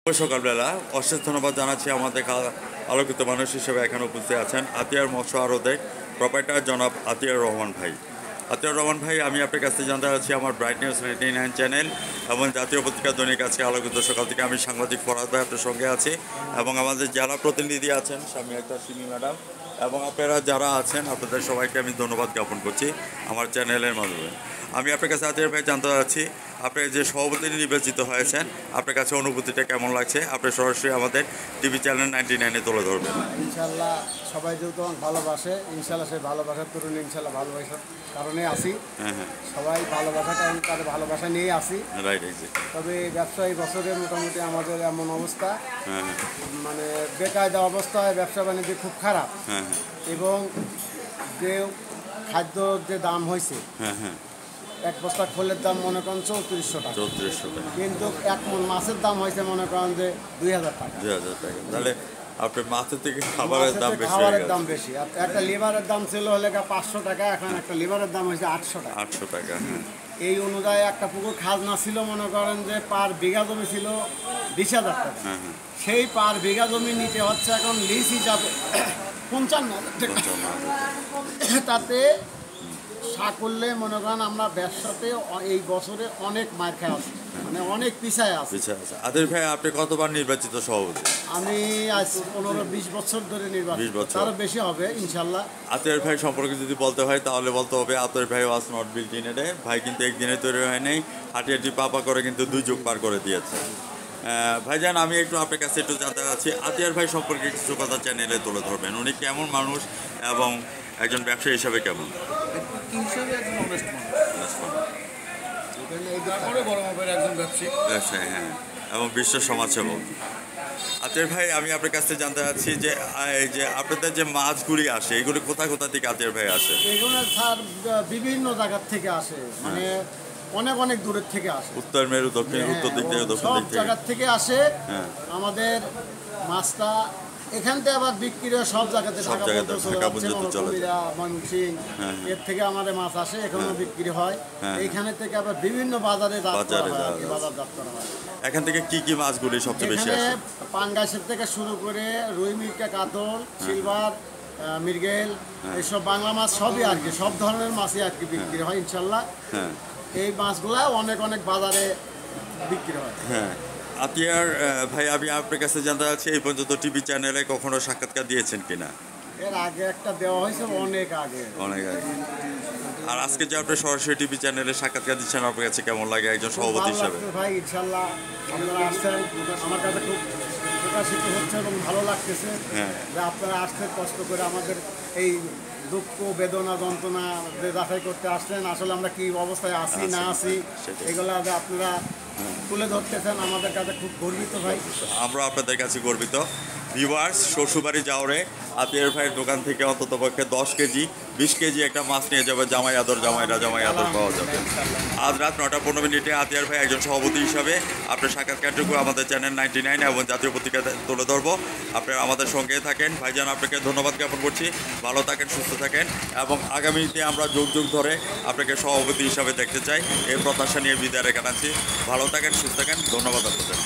সকালবেলা অশেষ ধন্যবাদ জানাচ্ছি আমাদের আলোকিত মানুষ হিসেবে এখানে উপস্থিত আছেন আতিয়ার মৎস্য আড়তে প্রোপাইটার জনাব আতিয়ার রহমান ভাই। আতিয়ার রহমান ভাই, আমি আপনার কাছ থেকে জানতে চাচ্ছি আমার ব্রাইট নিউজ 89 চ্যানেল এবং জাতীয় পত্রিকা দৈনিক আজকে আলোকিত সকাল থেকে আমি সাংবাদিক ফরহাদ ভাই আপনার সঙ্গে আছি এবং আমাদের জেলা প্রতিনিধি আছেন স্বামী একটা সিমি ম্যাডাম এবং আপনারা যারা আছেন আপনাদের সবাইকে আমি ধন্যবাদ জ্ঞাপন করছি আমার চ্যানেলের মাধ্যমে। আমি আপনার কাছে আতিয়ার ভাই জানতে চাচ্ছি আপনি যে সভাপতি নির্বাচিত হয়েছেন আপনার কাছে অনুভূতিটা কেমন লাগছে, আপনি সরাসরি আমাদের টিভি চ্যানেল 99-এ তুলে ধরবেন। ইনশাল্লাহ সবাই যেহেতু ভালোবাসে, ইনশাল্লাহ সেই ভালোবাসার তরুণ ইনশাল্লাহ ভালোবাসার কারণে আসি। সবাই ভালোবাসা কারণ তার ভালোবাসা নিয়েই আসি। তবে ব্যবসায়ী বছরে মোটামুটি আমাদের এমন অবস্থা, মানে বেকায়দা অবস্থায় ব্যবসা বাণিজ্য খুব খারাপ এবং যে খাদ্যর যে দাম হয়েছে এক বস্তা খোলের দাম মনে করেন 3400 টাকা, কিন্তু এক মন মাছের দাম হয়েছে মনে করেন যে 2000 টাকা। তাহলে আপনার মাছের থেকে খাবারের দাম বেশি। একটা লিভারের দাম ছিল হলে 500 টাকা, এখন একটা লিভারের দাম হয়েছে 800 টাকা। এই অনুযায়ী একটা পুকুর খাজনা ছিল মনে করেন যে পার বিঘা জমি ছিল 20,000 টাকা, সেই পার বিঘা জমি নিতে হচ্ছে এখন লিজ হিসাবে 55,000 টাকা। তাতে করলে মনে করেন আমরা ব্যবসাতে এই বছরে অনেক মার খাওয়া আছে, মানে অনেক পিছায় আছে। আদিল ভাই, আপনি কতবার নির্বাচিত সভাপতি? আমি আজ 15-20 বছর ধরে নির্বাচিত, তারও বেশি হবে ইনশাল্লাহ। আতিয়ার ভাই সম্পর্কে যদি বলতে হয় তাহলে বলতে হবে আতিয়ার ভাই was not built in a day. ভাই কিন্তু একদিনে তৈরি হয় নাই, হাঁটি পাপা করে কিন্তু 2 যুগ পার করে দিয়েছে। ভাইজান, আমি একটু আপনার কাছে একটু জানতে চাচ্ছি আতিয়ার ভাই সম্পর্কে কিছু কথা চ্যানেলে তুলে ধরবেন। উনি কেমন মানুষ এবং একজন ব্যবসায়ী হিসাবে কেমন? ব্যবসায়ী, হ্যাঁ, এবং বিশ্ব সমাজসেবক। আতিয়ার ভাই, আমি আপনার কাছ থেকে জানতে চাচ্ছি যে এই যে আপনাদের যে মাছগুলি আসে এগুলি কোথা থেকে আতিয়ার ভাই আসে? এগুলো স্যার বিভিন্ন জায়গার থেকে আসে, মানে অনেক দূরের থেকে আসে, উত্তর মেরু দক্ষিণ উত্তর দিক থেকে দক্ষিণ দিক থেকে জায়গার থেকে আসে। আমাদের মাছটা এখান থেকে আবার বিক্রি হয় সব জায়গাতে, ঢাকা পর্যন্ত চলে, এর থেকে আমাদের মাছ আসে, এখানেও বিক্রি হয়। এইখানে থেকে আবার বিভিন্ন বাজারে বাজারজাত করা হয়। এখান থেকে কি মাছগুলি সবচেয়ে বেশি আসে? পাঙ্গাসের থেকে শুরু করে রুই, মিরকা, কাতল, সিলভার, মৃগেল, এইসব বাংলা মাছ সবই আর কি, সব ধরনের মাছই আর কি বিক্রি হয় ইনশাল্লাহ। এই মাছগুলা অনেক বাজারে বিক্রি হয়। আতিয়ার ভাই, আমি আপনার কাছে জানতে চাচ্ছি এই পর্যন্ত টিভি চ্যানেলে কখনো সাক্ষাৎকার দিয়েছেন কিনা? এর আগে একটা দেওয়া হয়েছে, অনেক আগে। আর আজকে যে আপনি সরাসরি টিভি চ্যানেলে সাক্ষাৎকার দিচ্ছেন আপনার কাছে কেমন লাগে একজন সভাপতি হিসাবে? ভাই ইনশাল্লাহ আপনারা আসছেন, আমার কাছে খুব প্রকাশিত হচ্ছে এবং ভালো লাগতেছে যে আপনারা আসছেন কষ্ট করে আমাদের এই দুঃখ বেদনা যন্ত্রণা যে যাচাই করতে আসছেন, আসলে আমরা কি অবস্থায় আছি না আছি এগুলো যে আপনারা তুলে ধরতেছেন, আমাদের কাছে খুব গর্বিত ভাই। আমরা আপনাদের কাছে গর্বিত। ভিউয়ার্স, শ্বশুরবাড়ি যাওয়ারে আতিয়ার ভাইয়ের দোকান থেকে অন্তত পক্ষে 10 কেজি 20 কেজি একটা মাছ নিয়ে যাবে, জামাই আদর পাওয়া যাবে। আজ রাত 9:15 আতিয়ার ভাই একজন সভাপতি হিসাবে আপনার সাক্ষাৎকারটুকু আমাদের চ্যানেল 99 এবং জাতীয় পত্রিকাতে তুলে ধরবো। আপনারা আমাদের সঙ্গে থাকেন। ভাইজান, আপনাকে ধন্যবাদ জ্ঞাপন করছি। ভালো থাকেন, সুস্থ থাকেন এবং আগামীতে আমরা যুগ ধরে আপনাকে সভাপতি হিসাবে দেখতে চাই এই প্রত্যাশা নিয়ে বিদায় রেখে আনছি। ভালো থাকেন, সুস্থ থাকেন, ধন্যবাদ আপনাদের।